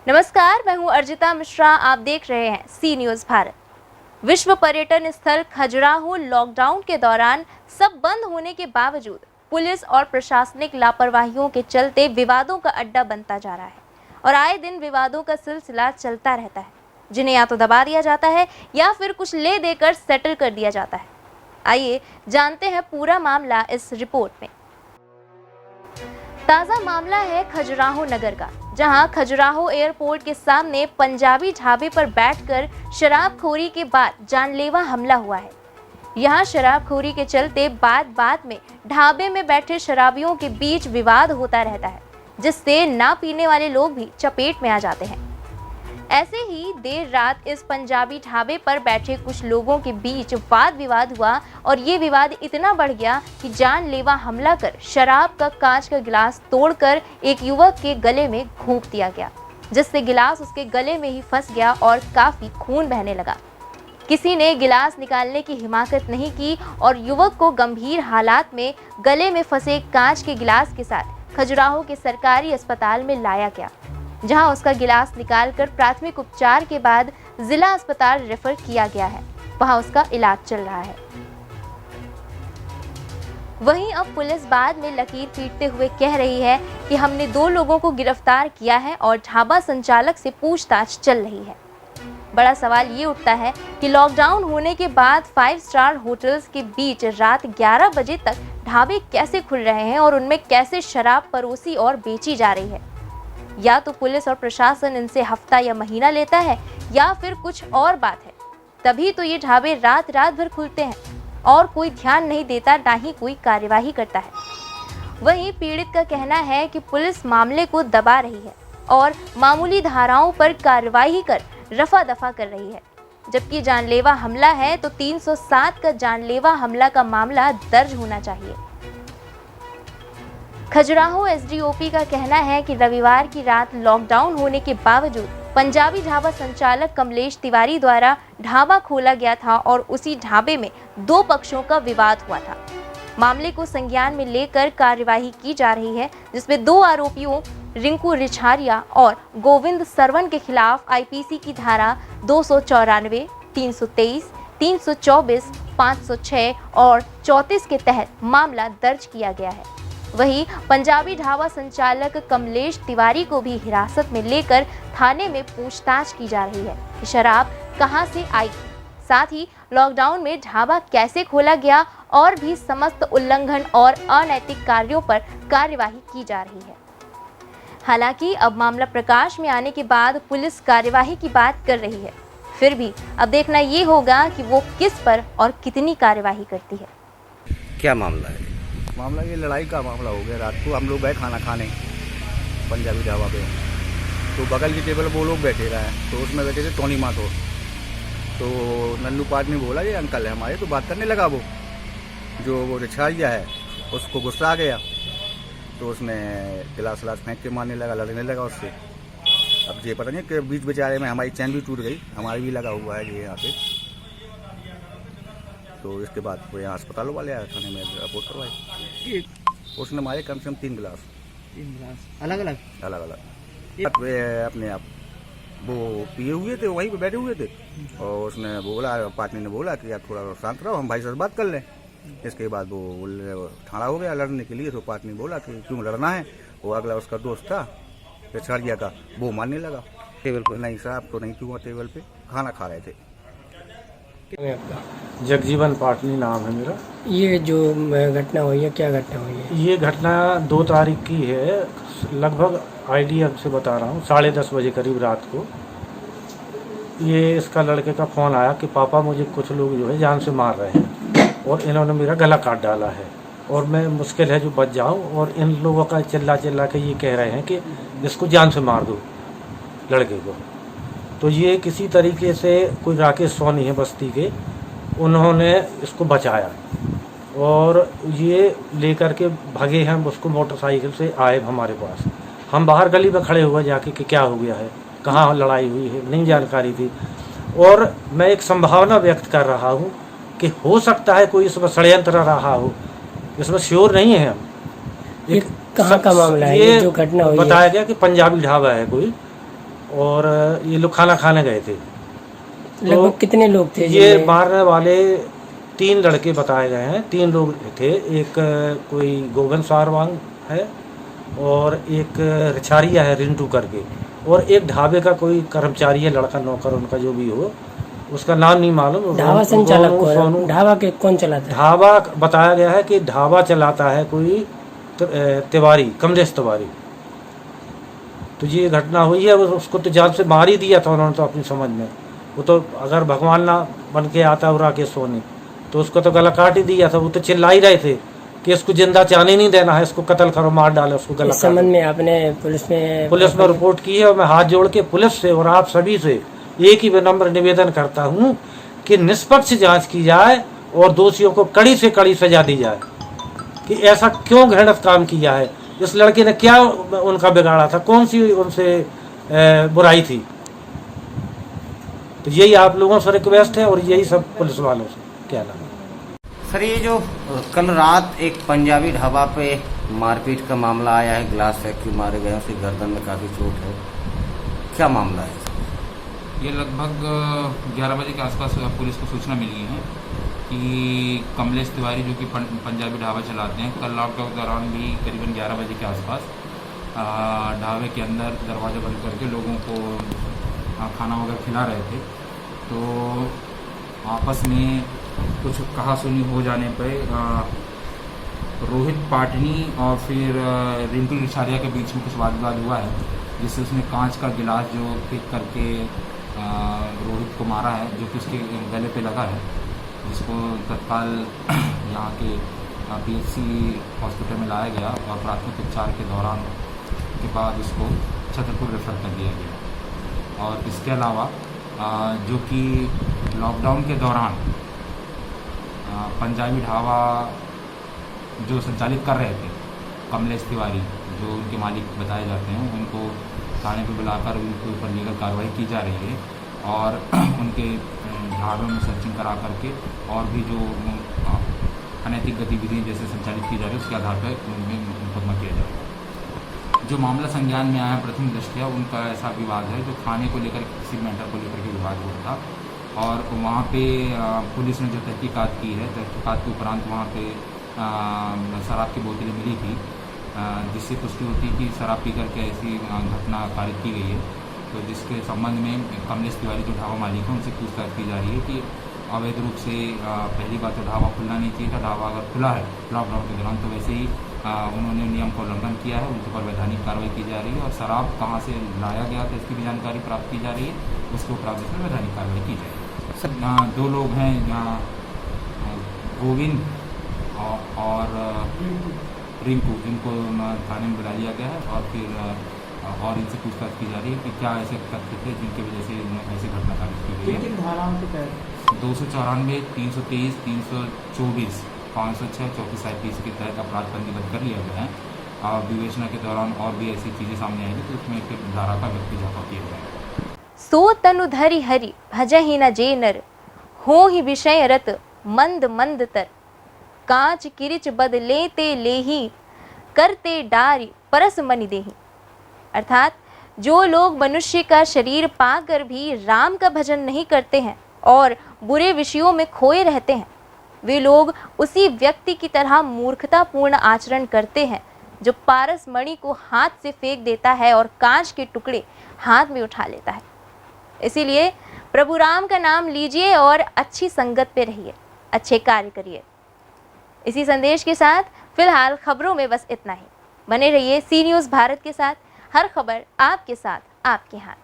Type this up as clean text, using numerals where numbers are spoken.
नमस्कार, मैं हूं अर्जिता मिश्रा। आप देख रहे हैं सी न्यूज़ भारत। विश्व पर्यटन स्थल खजुराहो लॉकडाउन के दौरान सब बंद होने के बावजूद पुलिस और प्रशासनिक लापरवाहियों के चलते विवादों का अड्डा बनता जा रहा है और आए दिन विवादों का सिलसिला चलता रहता है, जिन्हें या तो दबा दिया जाता है या फिर कुछ ले देकर सेटल कर दिया जाता है। आइए जानते हैं पूरा मामला इस रिपोर्ट में। ताज़ा मामला है खजुराहो नगर का, जहां खजुराहो एयरपोर्ट के सामने पंजाबी ढाबे पर बैठकर शराबखोरी के बाद जानलेवा हमला हुआ है। यहां शराबखोरी के चलते बात में ढाबे में बैठे शराबियों के बीच विवाद होता रहता है, जिससे ना पीने वाले लोग भी चपेट में आ जाते हैं। ऐसे ही देर रात इस पंजाबी ढाबे पर बैठे कुछ लोगों के बीच वाद विवाद हुआ और ये विवाद इतना बढ़ गया कि जानलेवा हमला कर शराब का कांच का गिलास तोड़कर एक युवक के गले में घोंप दिया गया, जिससे गिलास उसके गले में ही फंस गया और काफी खून बहने लगा। किसी ने गिलास निकालने की हिम्मत नहीं की और युवक को गंभीर हालात में गले में फंसे कांच के गिलास के साथ खजुराहो के सरकारी अस्पताल में लाया गया, जहां उसका गिलास निकालकर प्राथमिक उपचार के बाद जिला अस्पताल रेफर किया गया है। वहां उसका इलाज चल रहा है। वहीं अब पुलिस बाद में लकीर पीटते हुए कह रही है कि हमने 2 लोगों को गिरफ्तार किया है और ढाबा संचालक से पूछताछ चल रही है। बड़ा सवाल ये उठता है कि लॉकडाउन होने के बाद 5 स्टार होटल्स के बीच रात 11 बजे तक ढाबे कैसे खुल रहे हैं और उनमें कैसे शराब परोसी और बेची जा रही है। या तो पुलिस और प्रशासन इनसे हफ्ता या महीना लेता है या फिर कुछ और बात है। तभी तो ये ढाबे रात भर खुलते हैं और कोई ध्यान नहीं देता, ना ही कोई कार्यवाही करता है। वहीं पीड़ित का कहना है कि पुलिस मामले को दबा रही है और मामूली धाराओं पर कार्रवाई कर रफा दफा कर रही है, जबकि जानलेवा हमला है तो 307 का जानलेवा हमला का मामला दर्ज होना चाहिए। खजुराहो एसडीओपी का कहना है कि रविवार की रात लॉकडाउन होने के बावजूद पंजाबी ढाबा संचालक कमलेश तिवारी द्वारा ढाबा खोला गया था और उसी ढाबे में 2 पक्षों का विवाद हुआ था। मामले को संज्ञान में लेकर कार्यवाही की जा रही है, जिसमें 2 आरोपियों रिंकू रिछारिया और गोविंद सरवन के खिलाफ आईपीसी की धारा 294, 323, 324, 506 और 34 के तहत मामला दर्ज किया गया है। वहीं पंजाबी ढाबा संचालक कमलेश तिवारी को भी हिरासत में लेकर थाने में पूछताछ की जा रही है कि शराब कहां से आई, साथ ही लॉकडाउन में ढाबा कैसे खोला गया और भी समस्त उल्लंघन और अनैतिक कार्यों पर कार्यवाही की जा रही है। हालांकि अब मामला प्रकाश में आने के बाद पुलिस कार्यवाही की बात कर रही है, फिर भी अब देखना ये होगा कि वो किस पर और कितनी कार्यवाही करती है। क्या मामला है? मामला ये लड़ाई का मामला हो गया। रात को हम लोग गए खाना खाने पंजाबी ढाबा पे, तो बगल की टेबल वो लोग बैठे रहे, तो उसमें बैठे थे टोनी माथुर। तो नन्नू पाद ने बोला ये अंकल है हमारे, तो बात करने लगा। वो जो वो रिछारिया है उसको गुस्सा आ गया, तो उसने गिलास फेंक के मारने लगा, लड़ने लगा उससे। अब ये पता नहीं कि बीच बेचारे में हमारी चैन भी टूट गई, हमारी भी लगा हुआ है ये यहाँ पे। तो इसके बाद वो यहाँ अस्पताल वाले आए, थाने में रिपोर्ट करवाई। उसने मारे कम से कम 3 गिलास अलग अलग अपने आप वो पिए हुए थे, वहीं पे बैठे हुए थे। और उसने बोला, पार्टनर ने बोला कि यार थोड़ा शांत रहो, हम भाई से बात कर लें। इसके बाद वो ठाड़ा हो गया लड़ने के लिए। तो पार्टनर ने बोला कि क्यों लड़ना है। वो अगला उसका दोस्त था रिछारिया का, वो मारने लगा। टेबल पर नहीं साहब तो नहीं क्यों, टेबल पे खाना खा रहे थे। जगजीवन पाटनी नाम है मेरा। ये जो घटना हुई है, क्या घटना हुई है? ये घटना 2 तारीख की है, लगभग आइडिया से बता रहा हूँ, 10:30 बजे करीब रात को। ये इसका लड़के का फ़ोन आया कि पापा मुझे कुछ लोग जो है जान से मार रहे हैं और इन्होंने मेरा गला काट डाला है और मैं मुश्किल है जो बच जाऊँ। और इन लोगों का चिल्ला के ये कह रहे हैं कि इसको जान से मार दो लड़के को। तो ये किसी तरीके से कोई राकेश सोनी है बस्ती के, उन्होंने इसको बचाया और ये लेकर के भागे हम, उसको मोटरसाइकिल से आए हमारे पास। हम बाहर गली में खड़े हुए जाके कि क्या हो गया है, कहाँ लड़ाई हुई है, नहीं जानकारी थी। और मैं एक संभावना व्यक्त कर रहा हूँ कि हो सकता है कोई इसमें षड्यंत्र रहा हो इसमें श्योर नहीं है हम। ये कहाँ का मामला है, ये जो घटना हुई बताया गया कि पंजाबी ढाबा है कोई, और ये लोग खाना खाने गए थे। लगभग कितने लोग थे? ये मारने वाले 3 लड़के बताए गए हैं, 3 लोग थे। एक कोई गोविंद सारवांग है, और एक रिछारिया है रिंटू करके, और एक ढाबे का कोई कर्मचारी है, लड़का नौकर उनका जो भी हो, उसका नाम नहीं मालूम। ढाबा संचालक कौन है? ढाबा के कौन चलाता है? ढाबा बताया गया है कि ढाबा चलाता है कोई तिवारी, कमलेश तिवारी। तो ये घटना हुई है, उसको तो जान से मार ही दिया था उन्होंने तो अपनी समझ में। वो तो अगर भगवान ना बन के आता है राकेश सोनी, तो उसको तो गला काट ही दिया था। वो तो चिल्ला ही रहे थे कि इसको जिंदा जाने नहीं देना है, इसको कत्ल करो, मार डालो, उसको गला। इस संबंध में आपने पुलिस में रिपोर्ट की है, और मैं हाथ जोड़ के पुलिस से और आप सभी से एक ही विनम्र निवेदन करता हूँ कि निष्पक्ष जांच की जाए और दोषियों को कड़ी से कड़ी सजा दी जाए कि ऐसा क्यों घृणित काम किया है। इस लड़के ने क्या उनका बिगाड़ा था, कौन सी उनसे बुराई थी। तो यही आप लोगों से रिक्वेस्ट है और यही सब पुलिस वालों से कहना है। सर, ये जो कल रात एक पंजाबी ढाबा पे मारपीट का मामला आया है, ग्लास फेंक के मारे गए, उसकी गर्दन में काफ़ी चोट है, क्या मामला है? ये लगभग 11 बजे के आसपास पुलिस को सूचना मिली है कि कमलेश तिवारी जो कि पंजाबी ढाबा चलाते हैं, कल लॉकडाउन के दौरान भी करीबन 11 बजे के आसपास ढाबे के अंदर दरवाज़ा बंद करके लोगों को खाना वगैरह खिला रहे थे। तो आपस में कुछ कहासुनी हो जाने पर रोहित पाटनी और फिर रिंटू रिछारिया के बीच में कुछ वाद विवाद हुआ है, जिससे उसने कांच का गिलास जो फेंक करके रोहित को मारा है, जो कि उसके गले पे लगा है, जिसको तत्काल यहाँ के PHC हॉस्पिटल में लाया गया और प्राथमिक उपचार के दौरान के बाद उसको छतरपुर रेफर कर दिया गया। और इसके अलावा जो कि लॉकडाउन के दौरान पंजाबी ढाबा जो संचालित कर रहे थे कमलेश तिवारी, जो उनके मालिक बताए जाते हैं, उनको थाने पर बुलाकर उनके ऊपर लीगल कार्रवाई की जा रही है और उनके ढाबों में सर्चिंग करा करके और भी जो अनैतिक गतिविधियाँ जैसे संचालित की जा रही है उसके आधार पर उनमें मुकदमा किया जा रहा है। जो मामला संज्ञान में आया प्रथम दृष्टया उनका ऐसा विवाद है जो खाने को लेकर किसी मैटर को लेकर के विवाद हुआ था, और वहाँ पे पुलिस ने जो तहकीकात की है, तहकीकात के उपरांत वहाँ पे शराब की बोतलें मिली थी, जिससे पुष्टि होती कि शराब पी करके ऐसी घटना कारित की गई है। तो जिसके संबंध में कमलेश तिवारी जो ढाबा मालिक हैं उनसे पूछताछ की जा रही है कि अवैध रूप से पहली बात तो ढाबा खुलना नहीं चाहिए था, ढाबा अगर खुला है लॉकडाउन के दौरान तो वैसे ही उन्होंने नियम का उल्लंघन किया है, उनके ऊपर वैधानिक कार्रवाई की जा रही है, और शराब कहाँ से लाया गया था इसकी भी जानकारी प्राप्त की जा रही है, उसके उपरांत इसमें वैधानिक कार्रवाई की जाएगी। सर, 2 लोग हैं यहाँ, गोविंद और रिंकू, इनको थाने में बुला लिया गया है और फिर और इनसे पूछताछ की जा रही है कि क्या ऐसे तथ्य थे जिनकी वजह से ऐसी घटना कारित की गई है। धाराओं के तहत 294, 323, 324, 506, 34 के तहत अपराध पंजीबद्ध कर लिया गया है। और विवेचना के दौरान और भी ऐसी चीज़ें सामने आएंगी तो उसमें फिर धारा का व्यक्ति इजाफा किया जाएगा। सो तनु धरि हरि भजहि न जे नर, हो ही विषय रत मंद मंद तर, कांच किरिच बदले ते लेही, करते डारी परस मनि देही। अर्थात जो लोग मनुष्य का शरीर पाकर भी राम का भजन नहीं करते हैं और बुरे विषयों में खोए रहते हैं, वे लोग उसी व्यक्ति की तरह मूर्खतापूर्ण आचरण करते हैं जो पारस मणि को हाथ से फेंक देता है और कांच के टुकड़े हाथ में उठा लेता है। इसीलिए प्रभु राम का नाम लीजिए और अच्छी संगत पे रहिए, अच्छे कार्य करिए। इसी संदेश के साथ फिलहाल खबरों में बस इतना ही। बने रहिए सी न्यूज़ भारत के साथ, हर खबर आपके साथ, आपके हाथ।